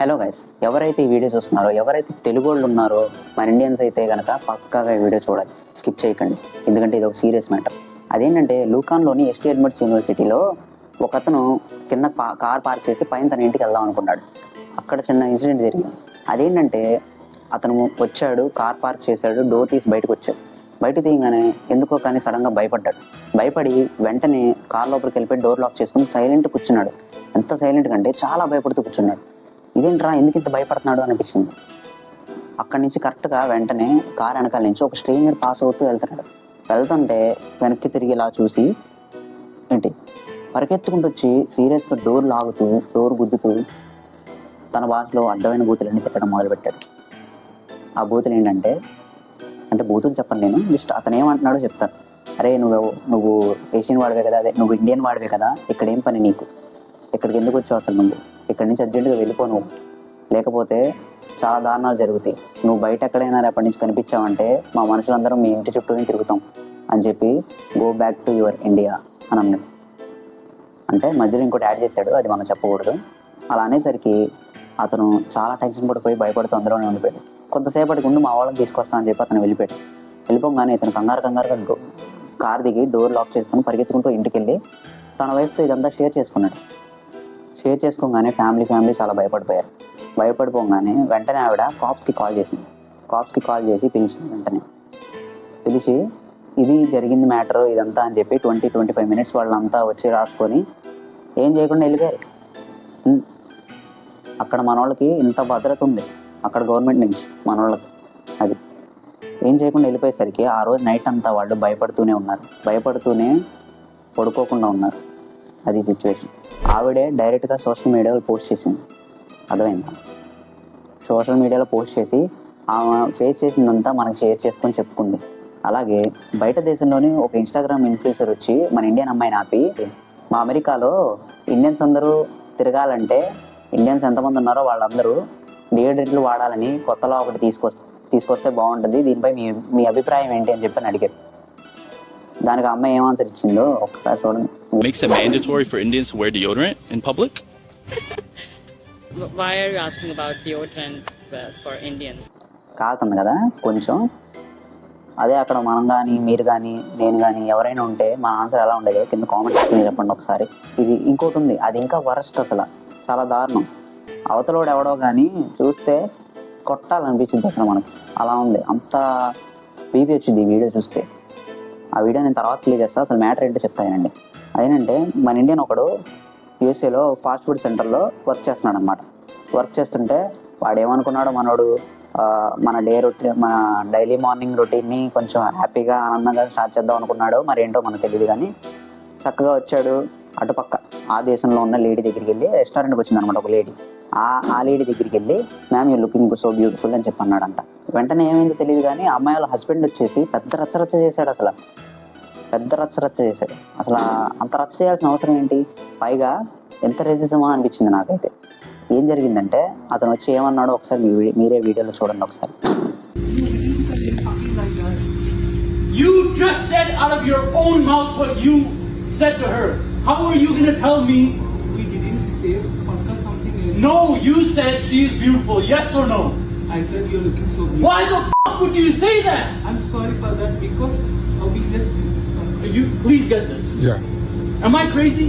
Hello guys, ఎవరైతే ఈ video చూస్తున్నారో, ఎవరైతే తెలుగు వాళ్ళు ఉన్నారో మన ఇండియన్స్ అయితే కనుక పక్కాగా ఈ వీడియో చూడాలి, స్కిప్ చేయకండి. ఎందుకంటే ఇది ఒక సీరియస్ మ్యాటర్. అదేంటంటే లూకాన్లోని ఎస్టీ ఎడ్వర్డ్స్ యూనివర్సిటీలో ఒక అతను కింద కార్ పార్క్ చేసి పైన తన ఇంటికి వెళ్దాం అనుకున్నాడు. అక్కడ చిన్న ఇన్సిడెంట్ జరిగింది. అదేంటంటే అతను వచ్చాడు, కార్ పార్క్ చేశాడు, డోర్ తీసి బయటకు వచ్చాడు. బయట తీయగానే ఎందుకో కానీ సడన్గా భయపడ్డాడు. భయపడి వెంటనే కార్ లోపలికి వెళ్ళిపోయి డోర్ లాక్ చేసుకుని సైలెంట్ కూర్చున్నాడు. ఎంత సైలెంట్ కంటే చాలా భయపడుతూ కూర్చున్నాడు. ఇదేంట్రా ఎందుకు ఇంత భయపడుతున్నాడు అనిపించింది. అక్కడి నుంచి కరెక్ట్గా వెంటనే కార్ వెనకాల నుంచి ఒక స్ట్రేంజర్ పాస్ అవుతూ వెళ్తుంటే వెనక్కి తిరిగి ఇలా చూసి ఏంటి పరిగెత్తుకుంటూ వచ్చి సీరియస్గా డోర్ లాగుతూ డోర్ గుద్దుతూ తన భాషలో అడ్డమైన బూతులన్నీ తిట్టడం మొదలుపెట్టాడు. ఆ బూతులు ఏంటంటే బూతులు చెప్పను నేను, జస్ట్ అతను ఏమంటున్నాడో చెప్తాను. అరే నువ్వు ఏషియన్ వాడివే కదా, అదే నువ్వు ఇండియన్ వాడివే కదా, ఇక్కడ ఏం పని నీకు, ఇక్కడికి ఎందుకు వచ్చావు అసలు, నువ్వు ఇక్కడి నుంచి అర్జెంటుగా వెళ్ళిపో, నువ్వు లేకపోతే చాలా దారుణాలు జరుగుతాయి, నువ్వు బయట ఎక్కడైనా రేపటి నుంచి కనిపించావంటే మా మనుషులందరం మీ ఇంటి చుట్టూనే తిరుగుతాం అని చెప్పి go back to your India అని అన్నాడు. అంటే మధ్యలో ఇంకోటి యాడ్ చేశాడు, అది మనం చెప్పకూడదు. అలా అనేసరికి అతను చాలా టెన్షన్ పడిపోయి భయపడుతూ అందులోనే ఉండిపోయాడు. కొంతసేపటికి ముందు మా వాళ్ళని తీసుకొస్తా అని చెప్పి అతను వెళ్ళిపోగానే ఇతను కంగారుగా కార్ దిగి డోర్ లాక్ చేసుకుని పరిగెత్తుకుంటూ ఇంటికి వెళ్ళి తన వైఫ్తో ఇదంతా షేర్ చేసుకోగానే ఫ్యామిలీ చాలా భయపడిపోగానే వెంటనే ఆవిడ కాప్స్కి కాల్ చేసి పిలిచింది. వెంటనే పిలిచి ఇది జరిగింది మ్యాటర్ ఇదంతా అని చెప్పి 20-25 మినిట్స్ వాళ్ళంతా వచ్చి రాసుకొని ఏం చేయకుండా వెళ్ళిపోయారు. అక్కడ మన వాళ్ళకి ఇంత భద్రత ఉంది, అక్కడ గవర్నమెంట్ నుంచి మన వాళ్ళకి అది ఏం చేయకుండా వెళ్ళిపోయేసరికి ఆ రోజు నైట్ అంతా వాళ్ళు భయపడుతూనే పడుకోకుండా ఉన్నారు. అది సిచ్యువేషన్. ఆవిడే డైరెక్ట్గా సోషల్ మీడియాలో పోస్ట్ చేసింది. అర్థమైందా? సోషల్ మీడియాలో పోస్ట్ చేసి ఆమె ఫేస్ చేసిందంతా మనకు షేర్ చేసుకొని చెప్పుకుంది. అలాగే బయట దేశంలోని ఒక ఇన్స్టాగ్రామ్ ఇన్ఫ్లుయెన్సర్ వచ్చి మన ఇండియన్ అమ్మాయిని ఆపి, మా అమెరికాలో ఇండియన్స్ అందరూ తిరగాలంటే ఇండియన్స్ ఎంతమంది ఉన్నారో వాళ్ళందరూ డియోడ్రెంట్లు వాడాలని కొత్తలో ఒకటి తీసుకొస్తే బాగుంటుంది, దీనిపై మీ అభిప్రాయం ఏంటి అని చెప్పి అడిగాడు. దానికి అమ్మాయి ఏం ఆన్సర్ ఇచ్చిందో ఒకసారి చూడండి. Makes it mandatory for Indians to wear deodorant in public? Why are you asking about deodorant for Indians? కాలుతుంది కదా కొంచెం. అదే అక్కడ మనం కానీ మీరు కానీ నేను కానీ ఎవరైనా ఉంటే మన ఆన్సర్ ఎలా ఉండేదో కింద కామెంట్ చేసుకుని చెప్పండి ఒకసారి. ఇది ఇంకోటి ఉంది, అది ఇంకా వరస్ట్, అసలు చాలా దారుణం. అవతలోడు ఎవడో కానీ చూస్తే కొట్టాలనిపించింది అసలు మనకి. అలా ఉంది, అంత బీపీ వచ్చింది ఈ వీడియో చూస్తే. ఆ వీడియో నేను తర్వాత ప్లే చేస్తాను. అసలు మ్యాటర్ ఏంటో చెప్తానండి. అదేంటంటే మన ఇండియన్ ఒకడు యూఎస్ఏలో ఫాస్ట్ ఫుడ్ సెంటర్లో వర్క్ చేస్తున్నాడు అనమాట. వర్క్ చేస్తుంటే వాడు ఏమనుకున్నాడో మనోడు మన డైలీ మార్నింగ్ రొటీన్ని కొంచెం హ్యాపీగా ఆనందంగా స్టార్ట్ చేద్దాం అనుకున్నాడు. మరి ఏంటో మనకు తెలియదు కానీ చక్కగా వచ్చాడు. అటుపక్క ఆ దేశంలో ఉన్న లేడీ దగ్గరికి వెళ్ళి, రెస్టారెంట్కి వచ్చింది అనమాట ఒక లేడీ. ఆ లేడీ దగ్గరికి వెళ్ళి ma'am you looking so beautiful అని చెప్పి అన్నాడంట. వెంటనే ఏమైందో తెలియదు కానీ అమ్మాయి వాళ్ళ హస్బెండ్ వచ్చేసి పెద్ద రచ్చరచ్చ చేశాడు. అసలు అంత రచ్చ చేయాల్సిన అవసరం ఏంటి? పైగా ఎంత రేసిజమా అనిపించింది నాకైతే. ఏం జరిగిందంటే అతను వచ్చి ఏమన్నాడో ఒకసారి మీరే వీడియోలో చూడండి ఒకసారి. You just said out of your own mouth what you said to her. How are you going to tell me? We didn't say something else. No, you said she is beautiful. Yes or no? I said you're looking so beautiful. Why the fuck would you say that? I'm sorry for that because we just... You please get this. Yeah. Am I crazy?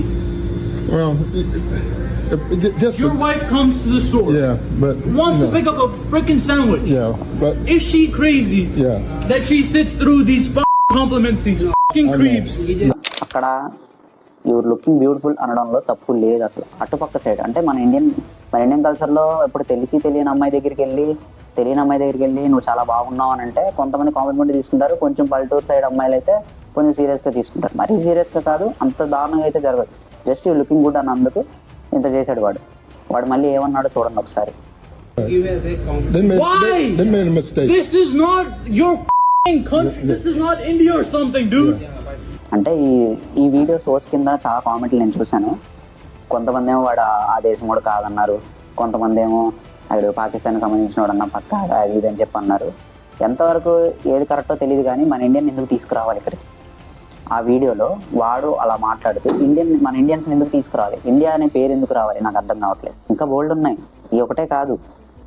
Well, just your wife comes to the store. Yeah, but wants to pick up a freaking sandwich. Yeah, but is she crazy? Yeah. That she sits through these compliments, these fucking creeps. అక్కడ your looking beautiful అనడంలో తప్పు లేదు అసలు. అటుపక్క side అంటే మన Indian కల్చర్లో ఎప్పుడు తెలియని అమ్మాయి దగ్గరికి వెళ్ళి నువ్వు చాలా బాగున్నావు అని అంటే కొంతమంది కాంప్లిమెంట్ తీసుకుంటారు. కొంచెం పల్లెటూరు సైడ్ అమ్మాయిలు అయితే కొంచెం సీరియస్గా తీసుకుంటారు. మరీ సీరియస్గా కాదు, అంత దారుణంగా అయితే జరగదు. జస్ట్ యూ లుకింగ్ గుడ్ అన్నందుకు ఇంత చేశాడు వాడు. మళ్ళీ ఏమన్నాడో చూడండి ఒకసారి. they made a mistake. This is not your country. This is not India or something, dude. అంటే ఈ వీడియో సోర్స్ కింద చాలా కామెంట్లు నేను చూశాను. కొంతమంది ఏమో వాడు ఆ దేశం కూడా కాదన్నారు, కొంతమంది ఏమో అక్కడ పాకిస్తాన్కి సంబంధించిన వాడు అన్న పక్క అది ఇది అని చెప్పి అన్నారు. ఎంతవరకు ఏది కరెక్టో తెలియదు కానీ మన ఇండియన్ ఎందుకు తీసుకురావాలి ఇక్కడికి? ఆ వీడియోలో వాడు అలా మాట్లాడుతూ మన ఇండియన్స్ ఎందుకు తీసుకురావాలి, ఇండియా అనే పేరు ఎందుకు రావాలి నాకు అర్థం కావట్లేదు. ఇంకా బోల్డ్ ఉన్నాయి. ఈ ఒకటే కాదు,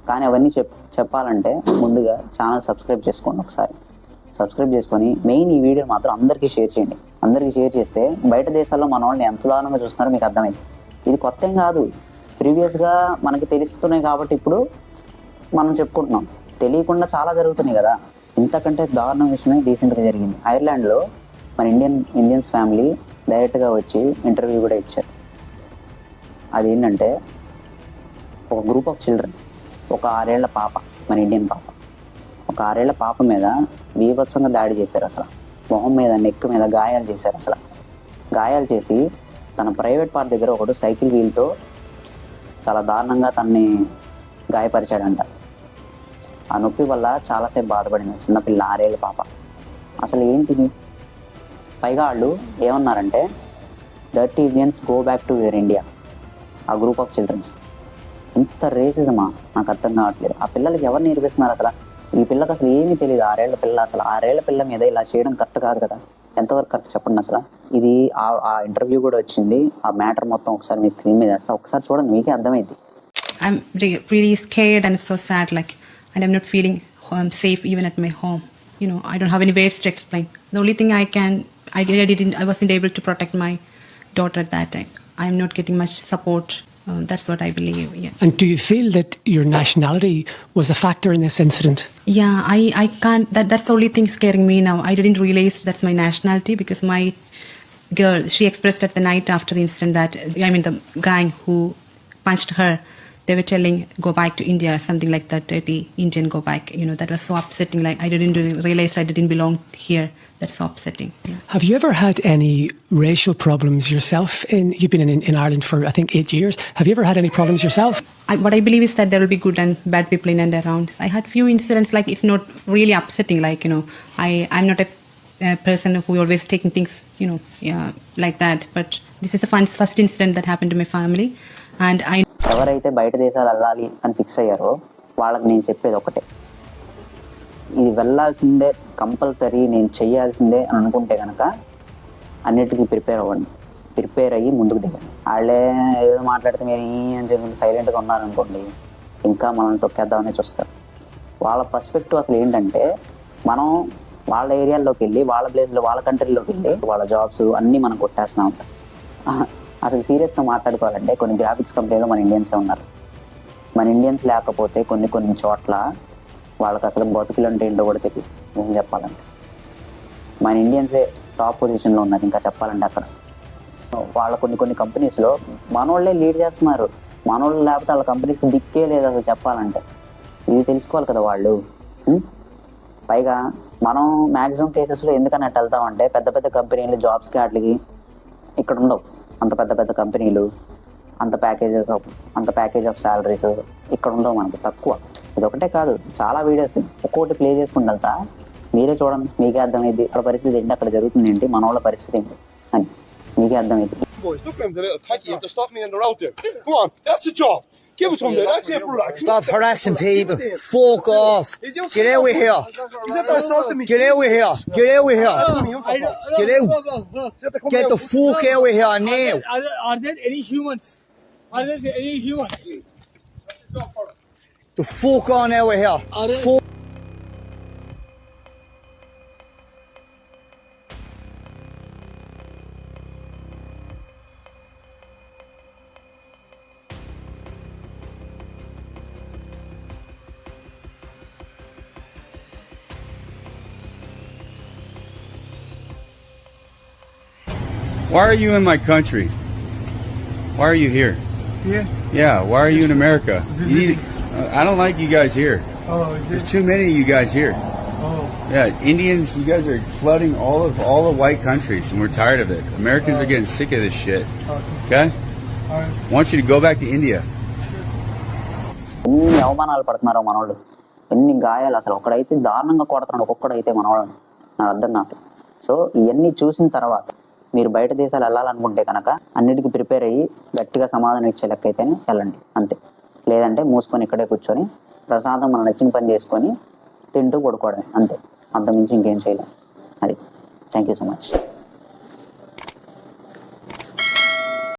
కానీ అవన్నీ చెప్పాలంటే ముందుగా ఛానల్ సబ్స్క్రైబ్ చేసుకోండి. ఒకసారి సబ్స్క్రైబ్ చేసుకొని మెయిన్ ఈ వీడియో మాత్రం అందరికీ షేర్ చేయండి. అందరికీ షేర్ చేస్తే బయట దేశాల్లో మన వాళ్ళని ఎంత దారుణంగా చూస్తున్నారో మీకు అర్థమైంది. ఇది కొత్త ఏం కాదు, ప్రీవియస్గా మనకి తెలుస్తున్నాయి కాబట్టి ఇప్పుడు మనం చెప్పుకుంటున్నాం. తెలియకుండా చాలా జరుగుతున్నాయి కదా. ఇంతకంటే దారుణ విషయమే రీసెంట్గా జరిగింది. ఐర్లాండ్లో మన ఇండియన్స్ ఫ్యామిలీ డైరెక్ట్గా వచ్చి ఇంటర్వ్యూ కూడా ఇచ్చారు. అదేంటంటే ఒక గ్రూప్ ఆఫ్ చిల్డ్రన్, ఒక 6 ఏళ్ల పాప, మన ఇండియన్ పాప, ఒక 6 ఏళ్ల పాప మీద బీభత్సంగా దాడి చేశారు. అసలు మొహం మీద, నెక్ మీద గాయాలు చేశారు. అసలు గాయాలు చేసి తన ప్రైవేట్ పార్ట్ దగ్గర ఒకడు సైకిల్ వీల్తో చాలా దారుణంగా తనని గాయపరిచాడంట. ఆ నొప్పి వల్ల చాలాసేపు బాధపడింది చిన్నపిల్ల, 6 ఏళ్ల పాప. అసలు ఏంటిది? పైగా వాళ్ళు ఏమన్నారంటే dirty Indians go back to your India. ఆ గ్రూప్ ఆఫ్ చిల్డ్రన్స్ ఇంత రేసిజమా నాకు అర్థం కావట్లేదు. ఆ పిల్లలకి ఎవరు నేర్పిస్తున్నారు అసలు? ఈ పిల్లకి అసలు ఏమీ తెలియదు. 6 ఏళ్ల పిల్ల, అసలు 6 ఏళ్ల పిల్ల మీద ఇలా చేయడం కరెక్ట్ కాదు కదా. ఎంతవరకు కరెక్ట్ చెప్పండి అసలు. ఇది ఆ ఇంటర్వ్యూ కూడా వచ్చింది. ఆ మ్యాటర్ మొత్తం ఒకసారి మీ స్క్రీన్ మీద వేస్తా, ఒకసారి చూడండి, మీకే అర్థమైంది. I'm really scared and so sad, and I'm not feeling safe even at my home. I don't have any words to explain. The only thing I wasn't able to protect my daughter at that time. I'm not getting much support. That's what I believe. Yeah. And do you feel that your nationality was a factor in this incident? Yeah, I can't. That's the only thing scaring me now. I didn't realize that's my nationality because my girl, she expressed at the night after the incident that, the gang who punched her, they were telling, go back to India, something like that, dirty Indian, go back. That was so upsetting. I didn't realize I didn't belong here. That's so upsetting. Yeah. Have you ever had any racial problems yourself? You've been in Ireland for, I think, 8 years. Have you ever had any problems yourself? What I believe is that there will be good and bad people in and around. I had few incidents, it's not really upsetting. I'm not a person who always taking things, like that. But this is the first incident that happened to my family. And ఎవరైతే బయట దేశాలు వెళ్ళాలి అని fix అయ్యారో వాళ్ళకి నేను చెప్పేది ఒకటే, ఇది వెళ్ళాల్సిందే, కంపల్సరీ నేను చెయ్యాల్సిందే అని అనుకుంటే కనుక అన్నిటికీ ప్రిపేర్ అవ్వండి. ప్రిపేర్ అయ్యి ముందుకు దిగండి. వాళ్ళే ఏదో మాట్లాడితే మీరు అని చెప్పి సైలెంట్గా ఉన్నారనుకోండి, ఇంకా మనల్ని తొక్కేద్దామని చూస్తారు. వాళ్ళ పర్స్పెక్టివ్ అసలు ఏంటంటే, మనం వాళ్ళ ఏరియాల్లోకి వెళ్ళి, వాళ్ళ ప్లేస్లో, వాళ్ళ కంట్రీలోకి వెళ్ళి వాళ్ళ జాబ్స్ అన్నీ మనం కొట్టేస్తూ ఉంటాం. అసలు సీరియస్గా మాట్లాడుకోవాలంటే కొన్ని గ్రాఫిక్స్ కంపెనీలో మన ఇండియన్సే ఉన్నారు. మన ఇండియన్స్ లేకపోతే కొన్ని చోట్ల వాళ్ళకి అసలు బతుకులు అంటే ఏంటో కూడా తెలియదు. ఏం చెప్పాలంటే మన ఇండియన్సే టాప్ పొజిషన్లో ఉన్నారు. ఇంకా చెప్పాలంటే అక్కడ వాళ్ళ కొన్ని కంపెనీస్లో మనోళ్ళే లీడ్ చేస్తున్నారు. మనోళ్ళు లేకపోతే వాళ్ళ కంపెనీస్కి దిక్కే లేదు అసలు చెప్పాలంటే. ఇది తెలుసుకోవాలి కదా వాళ్ళు. పైగా మనం మ్యాక్సిమం కేసెస్లో ఎందుకని అట్టు వెళ్తామంటే, పెద్ద పెద్ద కంపెనీలు జాబ్స్కి వాటికి ఇక్కడ ఉండవు. అంత పెద్ద కంపెనీలు, అంత ప్యాకేజ్ ఆఫ్ శాలరీస్ ఇక్కడ ఉండవు మనకి, తక్కువ. ఇది ఒకటే కాదు, చాలా వీడియోస్ ఒక్కొక్కటి ప్లే చేసుకుంటూ వెళ్తా, మీరే చూడండి, మీకే అర్థమైంది అక్కడ పరిస్థితి ఏంటి, అక్కడ జరుగుతుంది ఏంటి, మన వాళ్ళ పరిస్థితి ఏంటి అని మీకే అర్థమైంది. Give it to him there. That's it, brother. Stop harassing people. Fuck off. Get out of here. Get out of here. Get out of here. Get out. Get the fuck out of here now. Are there any humans? Are there any humans? The fuck on out of here. Fuck. Why are you in my country? Why are you here? Here? Yeah, why are you in America? I don't like you guys here. Oh, there's too many of you guys here. Oh. Yeah, Indians, you guys are flooding all the white countries, and we're tired of it. Americans are getting sick of this shit. Okay? I want you to go back to India. ఎన్ని అవమానాలు పడుతున్నారో మనోళ్ళు, ఎన్ని గాయాలు. అసలు ఒకడైతే దారుణంగా కొడుతున్నాడు, ఒక్కొక్కడైతే మనవాళ్ళు, నాకు అర్థం నాకు. సో ఇవన్నీ చూసిన తర్వాత మీరు బయట దేశాలు వెళ్ళాలనుకుంటే కనుక అన్నిటికీ ప్రిపేర్ అయ్యి గట్టిగా సమాధానం ఇచ్చే లెక్క అయితేనే వెళ్ళండి, అంతే. లేదంటే మూసుకొని ఇక్కడే కూర్చొని ప్రశాంతం మనం నచ్చిన పని చేసుకొని తింటూ పడుకోవడమే, అంతే. అంతమించి ఇంకేం చేయలేం. అది. Thank you so much.